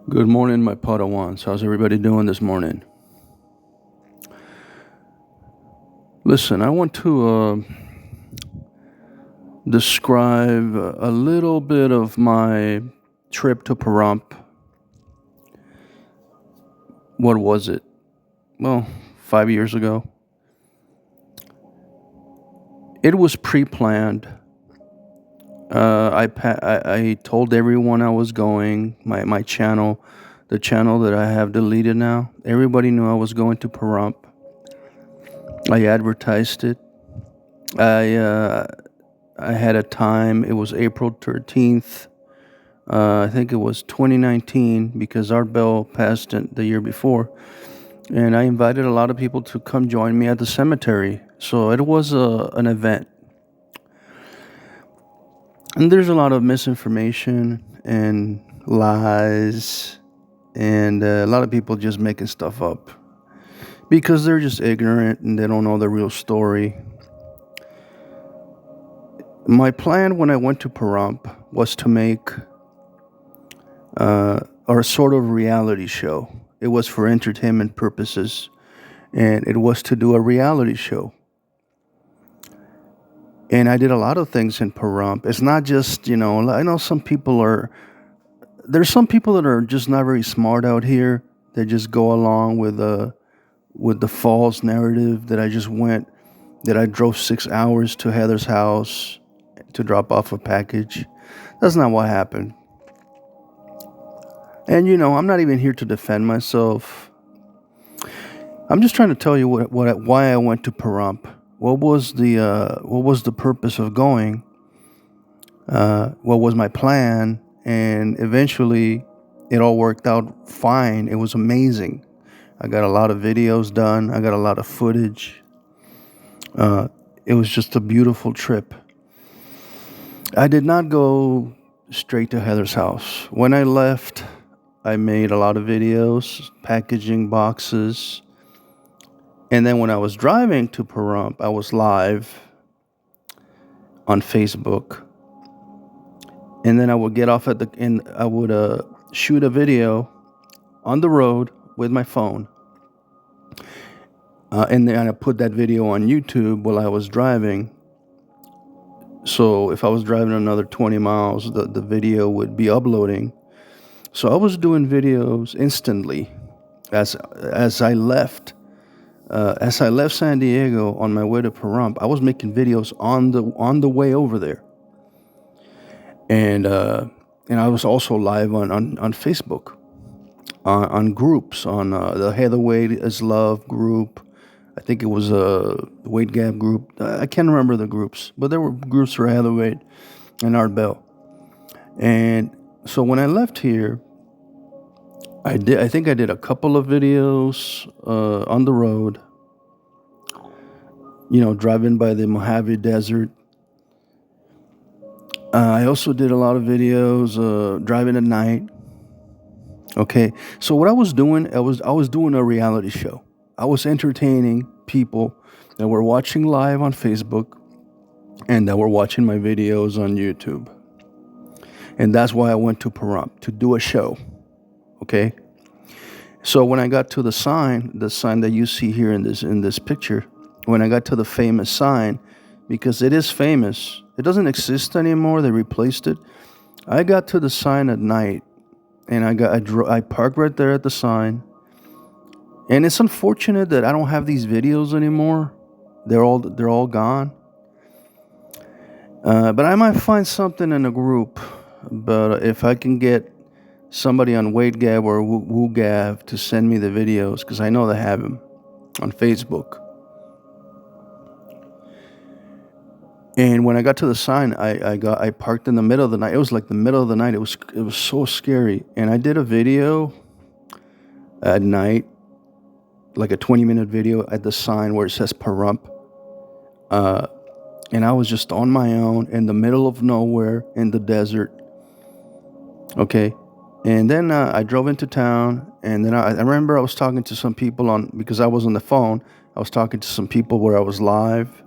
Good morning, my Padawans. How's everybody doing this morning? Listen, I want to describe a little bit of my trip to Pahrump. What was it? Well, 5 years ago. It was pre-planned. I told everyone I was going. My channel, the channel that I have deleted now. Everybody knew I was going to Pahrump. I advertised it. I had a time. It was April 13th. I think it was 2019 because Art Bell passed the year before. And I invited a lot of people to come join me at the cemetery. So it was an event. And there's a lot of misinformation and lies. And a lot of people just making stuff up because they're just ignorant and they don't know the real story. My plan when I went to Pahrump was to make a sort of reality show. It was for entertainment purposes, and it was to do a reality show. And I did a lot of things in Pahrump. It's not just, I know there's some people that are just not very smart out here. They just go along with the false narrative that I drove 6 hours to Heather's house to drop off a package. That's not what happened. And I'm not even here to defend myself. I'm just trying to tell you why I went to Pahrump. What was the purpose of going? What was my plan? And eventually, it all worked out fine. It was amazing. I got a lot of videos done. I got a lot of footage. It was just a beautiful trip. I did not go straight to Heather's house. When I left, I made a lot of videos, packaging boxes. And then when I was driving to Pahrump, I was live on Facebook. And then I would get off I would shoot a video on the road with my phone. And then I put that video on YouTube while I was driving. So if I was driving another 20 miles, the video would be uploading. So I was doing videos instantly as I left. As I left San Diego on my way to Pahrump, I was making videos on the way over there. And I was also live on Facebook, on groups, on the Heather Weight is Love group. I think it was a Weight Gap group. I can't remember the groups, but there were groups for Heather Weight and Art Bell. And so when I left here, I think I did a couple of videos on the road, driving by the Mojave Desert. I also did a lot of videos driving at night. Okay, so what I was doing, I was doing a reality show. I was entertaining people that were watching live on Facebook and that were watching my videos on YouTube. And that's why I went to Pahrump, to do a show. Okay? So when I got to the sign that you see here in this picture, when I got to the famous sign, because it is famous, it doesn't exist anymore, they replaced it. I got to the sign at night and I parked right there at the sign. And it's unfortunate that I don't have these videos anymore. They're all gone. But I might find something in a group. But if I can get somebody on WaitGab or WooGab to send me the videos, because I know they have them on Facebook. And when I got to the sign, I parked in the middle of the night. It was like the middle of the night. It was so scary. And I did a video at night, like a 20-minute video at the sign where it says Pahrump. And I was just on my own in the middle of nowhere in the desert. Okay. And then I drove into town. And then I remember I was talking to some people because I was on the phone. I was talking to some people where I was live.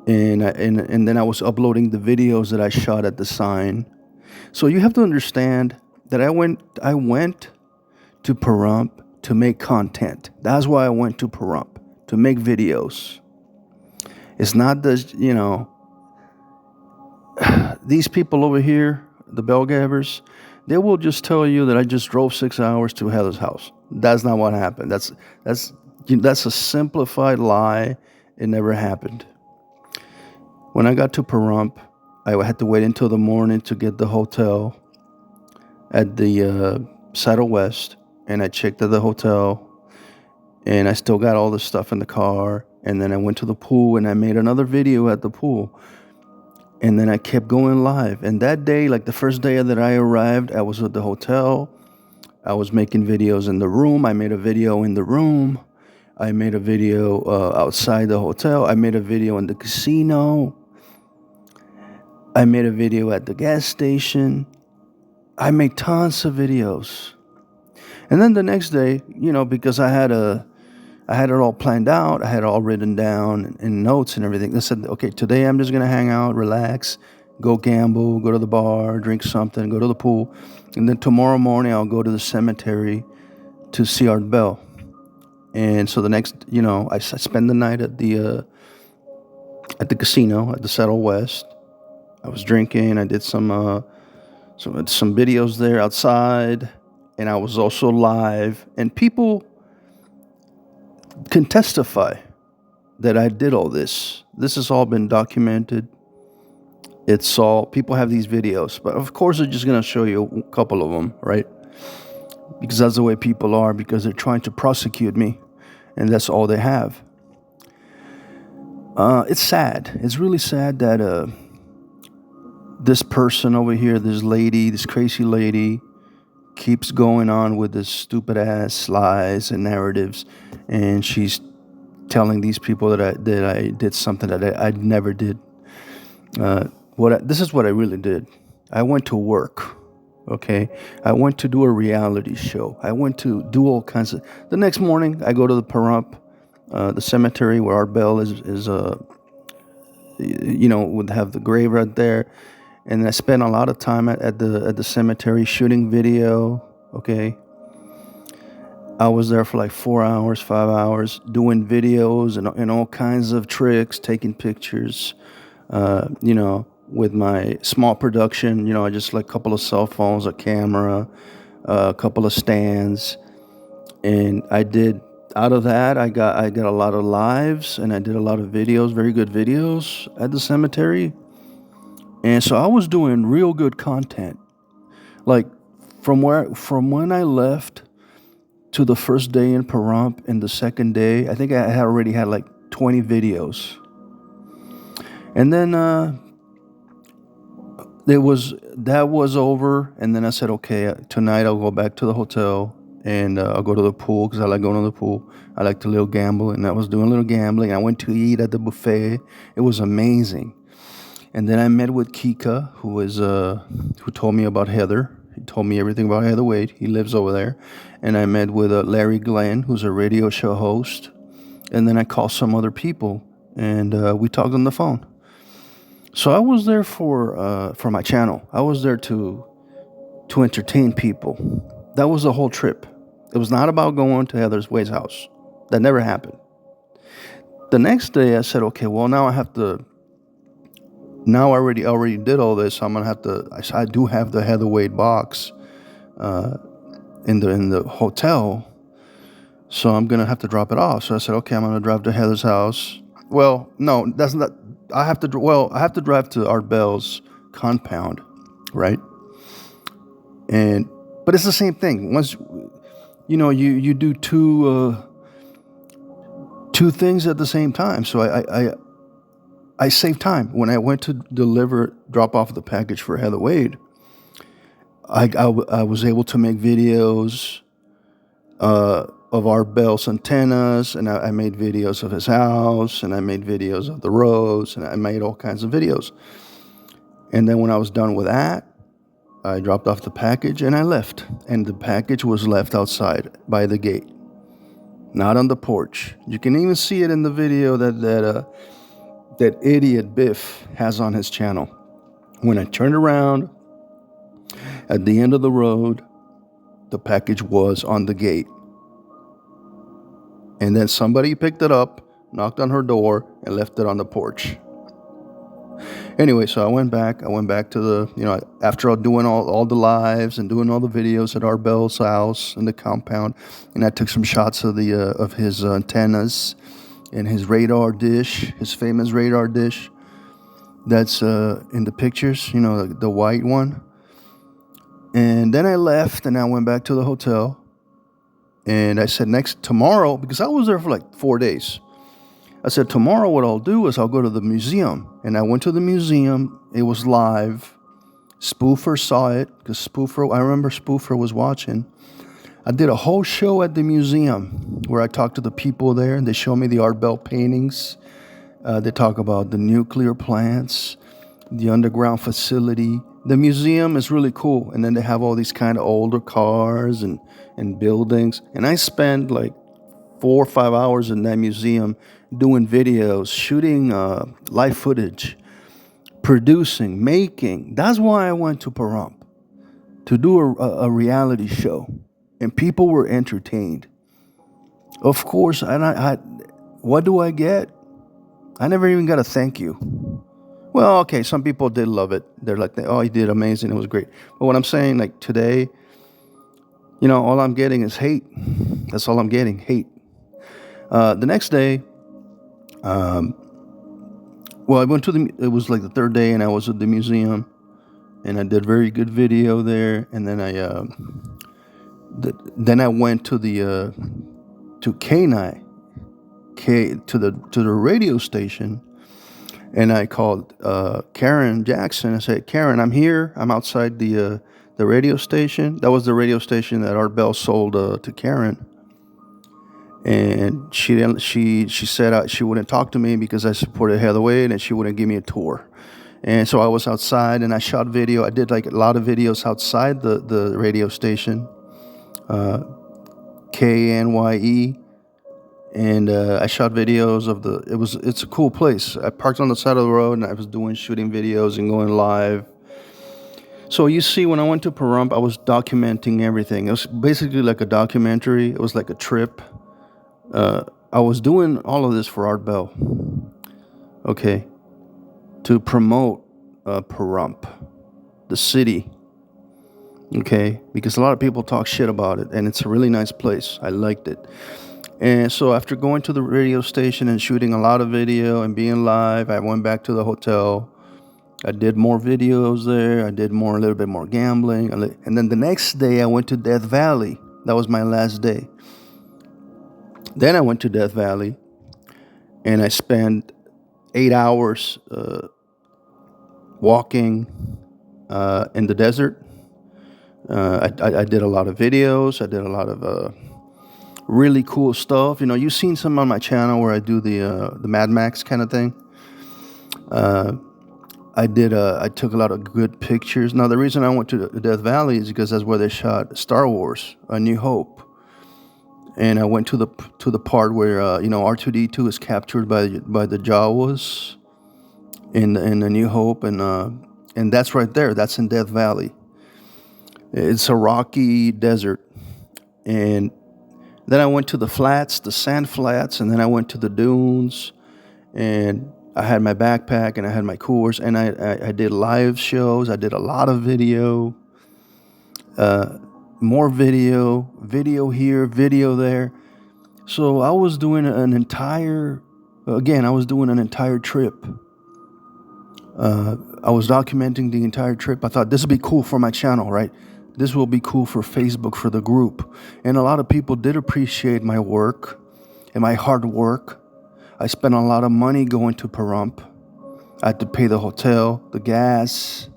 And then I was uploading the videos that I shot at the sign. So you have to understand that I went to Pahrump to make content. That's why I went to Pahrump, to make videos. It's not this, these people over here, the bellgabbers, they will just tell you that I just drove 6 hours to Heather's house. That's not what happened. That's a simplified lie. It never happened. When I got to Pahrump, I had to wait until the morning to get the hotel at the Saddle West, and I checked at the hotel, and I still got all the stuff in the car, and then I went to the pool, and I made another video at the pool, and then I kept going live. And that day, like the first day that I arrived, I was at the hotel. I was making videos in the room. I made a video in the room. I made a video outside the hotel. I made a video in the casino. I made a video at the gas station. I made tons of videos. And then the next day, because I had it all planned out. I had it all written down in notes and everything. I said, okay, today I'm just going to hang out, relax, go gamble, go to the bar, drink something, go to the pool. And then tomorrow morning, I'll go to the cemetery to see Art Bell. And so the next, I spend the night at the casino at the Saddle West. I was drinking. I did some videos there outside, and I was also live. And people can testify that I did all this. This has all been documented. People have these videos, but of course they're just going to show you a couple of them, right? Because that's the way people are, because they're trying to prosecute me, and that's all they have. It's sad. It's really sad that this person over here, this crazy lady, keeps going on with this stupid ass lies and narratives, and she's telling these people that I did something that I never did. This is what I really did. I went to work. Okay, I went to do a reality show. I went to do all kinds of. The next morning, I go to the Pahrump, the cemetery where Art Bell is would have the grave right there. And I spent a lot of time at the cemetery shooting video. Okay, I was there for like 4 hours, 5 hours, doing videos and all kinds of tricks, taking pictures. With my small production, I just like a couple of cell phones, a camera, a couple of stands, and I did. Out of that, I got a lot of lives, and I did a lot of videos, very good videos at the cemetery. And so I was doing real good content. Like from when I left to the first day in Pahrump and the second day, I think I had already had like 20 videos. And then that was over, and then I said, okay, tonight I'll go back to the hotel, and I'll go to the pool, because I like going to the pool. I like to little gamble, and I was doing a little gambling. I went to eat at the buffet. It was amazing. And then I met with Kika, who told me about Heather. He told me everything about Heather Wade. He lives over there. And I met with Larry Glenn, who's a radio show host. And then I called some other people, and we talked on the phone. So I was there for my channel. I was there to entertain people. That was the whole trip. It was not about going to Heather Wade's house. That never happened. The next day I said, okay, well, now I have to. Now I already did all this. So I'm gonna have to. I do have the Heather Wade box in the hotel, so I'm gonna have to drop it off. So I said, okay, I'm gonna drive to Heather's house. Well, no, that's not. I have to drive to Art Bell's compound, right? But it's the same thing. Once you do two things at the same time. So I saved time. When I went to drop off the package for Heather Wade, I was able to make videos of Art Bell's antennas, and I made videos of his house, and I made videos of the roads, and I made all kinds of videos. And then when I was done with that, I dropped off the package and I left. And the package was left outside by the gate, not on the porch. You can even see it in the video that idiot Biff has on his channel. When I turned around At the end of the road, the package was on the gate. And then somebody picked it up, knocked on her door, and left it on the porch. Anyway, so I went back to the, after doing all the lives and doing all the videos at Art Bell's house in the compound, and I took some shots of of his antennas and his radar dish, his famous radar dish that's in the pictures, the white one. And then I left and I went back to the hotel, and I said tomorrow, because I was there for like 4 days. I said, tomorrow what I'll do is I'll go to the museum. And I went to the museum. It was live. Spoofer saw it, because I remember Spoofer was watching. I did a whole show at the museum where I talked to the people there, and they showed me the Art Bell paintings. They talk about the nuclear plants, the underground facility. The museum is really cool. And then they have all these kind of older cars and buildings. And I spent like 4 or 5 hours in that museum doing videos, shooting live footage, producing, making. That's why I went to Pahrump, to do a reality show, and people were entertained. Of course, and I what do I get? I never even got a thank you. Well, okay, some people did love it. They're like, oh, you did amazing, it was great. But what I'm saying, like today, all I'm getting is hate. That's all I'm getting, hate. The next day, I went to it was like the third day, and I was at the museum, and I did very good video there. And then I went to to K9, to the radio station, and I called Karen Jackson. I said, Karen, I'm here. I'm outside the radio station. That was the radio station that Art Bell sold to Karen. And she said she wouldn't talk to me because I supported Heather Wade, and she wouldn't give me a tour. And so I was outside, and I shot video. I did like a lot of videos outside the radio station, KNYE, and I shot videos of it's a cool place. I parked on the side of the road, and I was shooting videos and going live. So you see, when I went to Pahrump, I was documenting everything. It was basically like a documentary. It was like a trip. I was doing all of this for Art Bell, okay, to promote Pahrump, the city, okay, because a lot of people talk shit about it, and it's a really nice place. I liked it. And so after going to the radio station and shooting a lot of video and being live, I went back to the hotel. I did more videos there. I did a little bit more gambling. And then the next day I went to Death Valley. That was my last day. Then I went to Death Valley, and I spent 8 hours walking in the desert. I did a lot of videos. I did a lot of really cool stuff. You've seen some on my channel where I do the Mad Max kind of thing. I took a lot of good pictures. Now, the reason I went to Death Valley is because that's where they shot Star Wars: A New Hope. And I went to the part where R2D2 is captured by the Jawas in A New Hope, and that's right there. That's in Death Valley. It's a rocky desert, and then I went to the flats, the sand flats, and then I went to the dunes, and I had my backpack and I had my coolers, and I did live shows. I did a lot of video. More video here, video there. So I was doing an entire trip. I was documenting the entire trip. I thought this would be cool for my channel, right? This will be cool for Facebook, for the group. And a lot of people did appreciate my work and my hard work. I spent a lot of money going to Pahrump. I had to pay the hotel, the gas,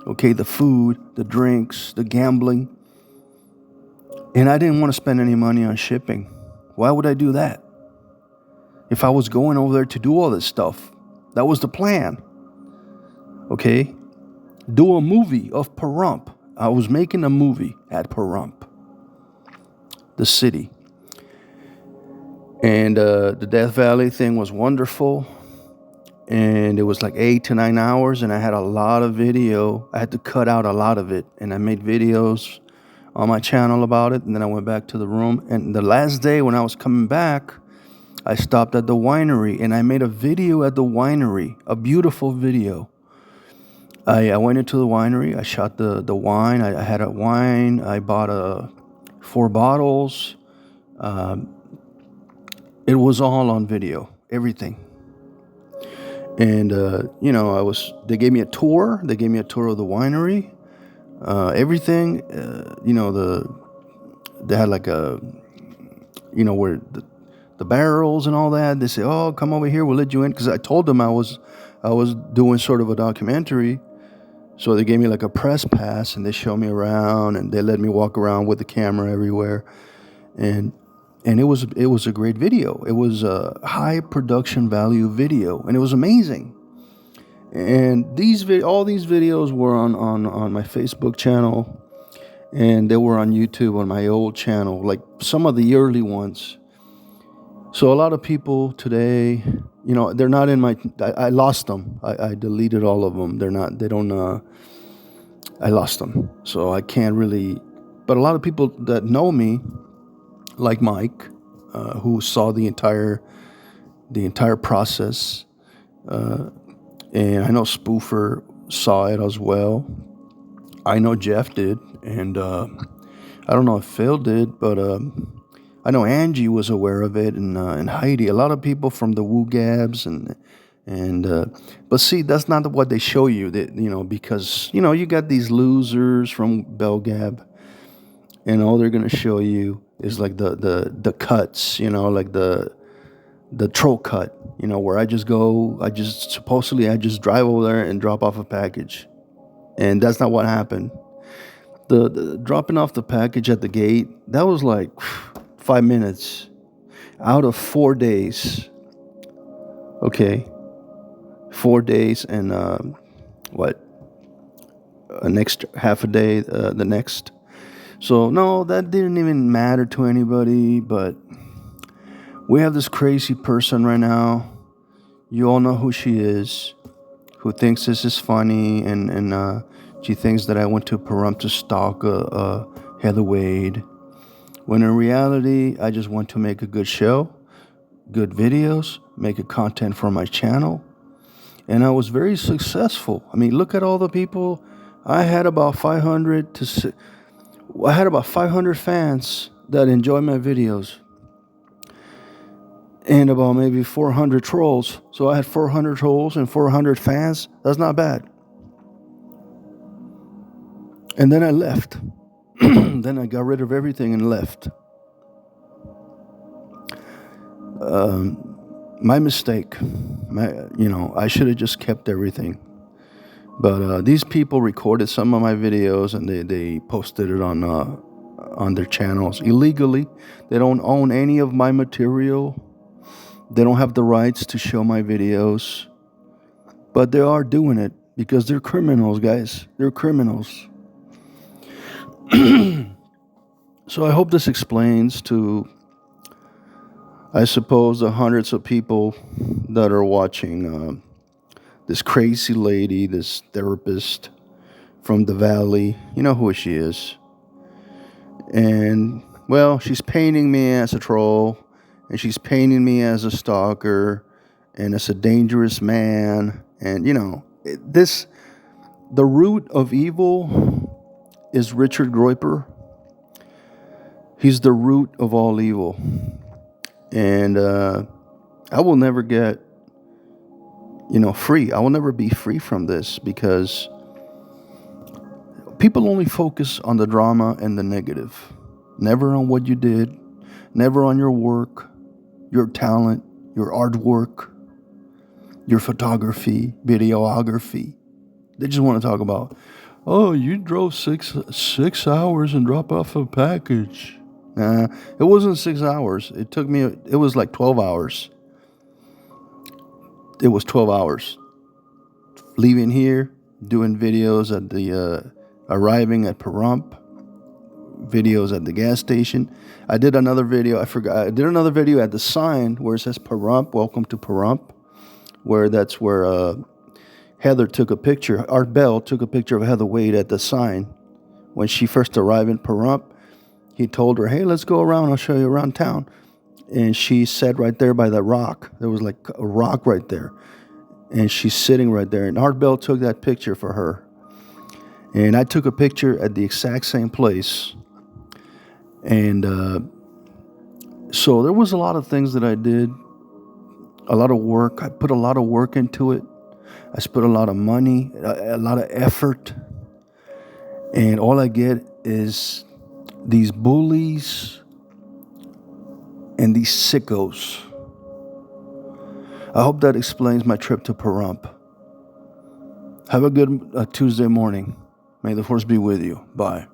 okay, the food, the drinks, the gambling. And I didn't want to spend any money on shipping. Why would I do that? If I was going over there to do all this stuff, that was the plan. Okay? Do a movie of Pahrump. I was making a movie at Pahrump, the city. And the Death Valley thing was wonderful. and it was like 8 to 9 hours, and I had a lot of video. I had to cut out a lot of it, and I made videos on my channel about it, and then I went back to the room. And the last day when I was coming back, I stopped at the winery, and I made a video at the winery, a beautiful video. I went into the winery, I shot the wine, I had a wine, I bought 4 bottles. It was all on video, everything. And, they gave me a tour. They gave me a tour of the winery. Everything, they had like where the barrels and all that. They say, oh, come over here, we'll let you in. Because I told them I was doing sort of a documentary. So they gave me like a press pass, and they showed me around, and they let me walk around with the camera everywhere. And it was a great video. It was a high production value video, and it was amazing. And all these videos were on my Facebook channel, and they were on YouTube on my old channel, like some of the early ones. So a lot of people today, they're not in my. I lost them. I deleted all of them. I lost them. So I can't really. But a lot of people that know me, like Mike, who saw the entire process, and I know Spoofer saw it as well. I know Jeff did, and I don't know if Phil did, but I know Angie was aware of it, and Heidi. A lot of people from the Woo Gabs, but see, that's not what they show you. That because you got these losers from Bellgab, and all they're gonna show you is like the cuts, like the troll cut, where I just drive over there and drop off a package, and that's not what happened. The dropping off the package at the gate, that was like 5 minutes out of 4 days. Okay, 4 days, and next half a day, the next. So no, that didn't even matter to anybody. But we have this crazy person right now. You all know who she is, who thinks this is funny, and she thinks that I went to Pahrump to stalk Heather Wade, when in reality, I just want to make a good show, good videos, make a content for my channel, and I was very successful. I mean, look at all the people. I had about 500 fans that enjoy my videos, and about maybe 400 trolls. So I had 400 trolls and 400 fans. That's not bad. And then I left. Then I got rid of everything and left. My mistake. I should have just kept everything. But these people recorded some of my videos, and they posted it on their channels illegally. They don't own any of my material. They don't have the rights to show my videos. But they are doing it because they're criminals, guys. They're criminals. So I hope this explains to, I suppose, the hundreds of people that are watching this crazy lady, this therapist from the valley. You know who she is. And, well, she's painting me as a troll, and she's painting me as a stalker, and as a dangerous man. And, the root of evil is Richard Groyper. He's the root of all evil. And I will never get, free. I will never be free from this, because people only focus on the drama and the negative. Never on what you did. Never on your work, your talent, your artwork, your photography, videography. They just want to talk about, oh, you drove six hours and dropped off a package. Nah, it wasn't 6 hours. It was like 12 hours. It was 12 hours. Leaving here, doing videos at the, arriving at Pahrump, videos at the gas station. I did another video, I did another video at the sign where it says Pahrump, welcome to Pahrump, that's where Heather took a picture. Art Bell took a picture of Heather Wade at the sign when she first arrived in Pahrump. He told her, "Hey, let's go around. I'll show you around town." And she sat right there by that rock. There was like a rock right there. And she's sitting right there. And Art Bell took that picture for her. And I took a picture at the exact same place. And so there was a lot of things that I did, a lot of work. I put a lot of work into it. I spent a lot of money, a lot of effort. And all I get is these bullies and these sickos. I hope that explains my trip to Pahrump. Have a good Tuesday morning. May the force be with you. Bye.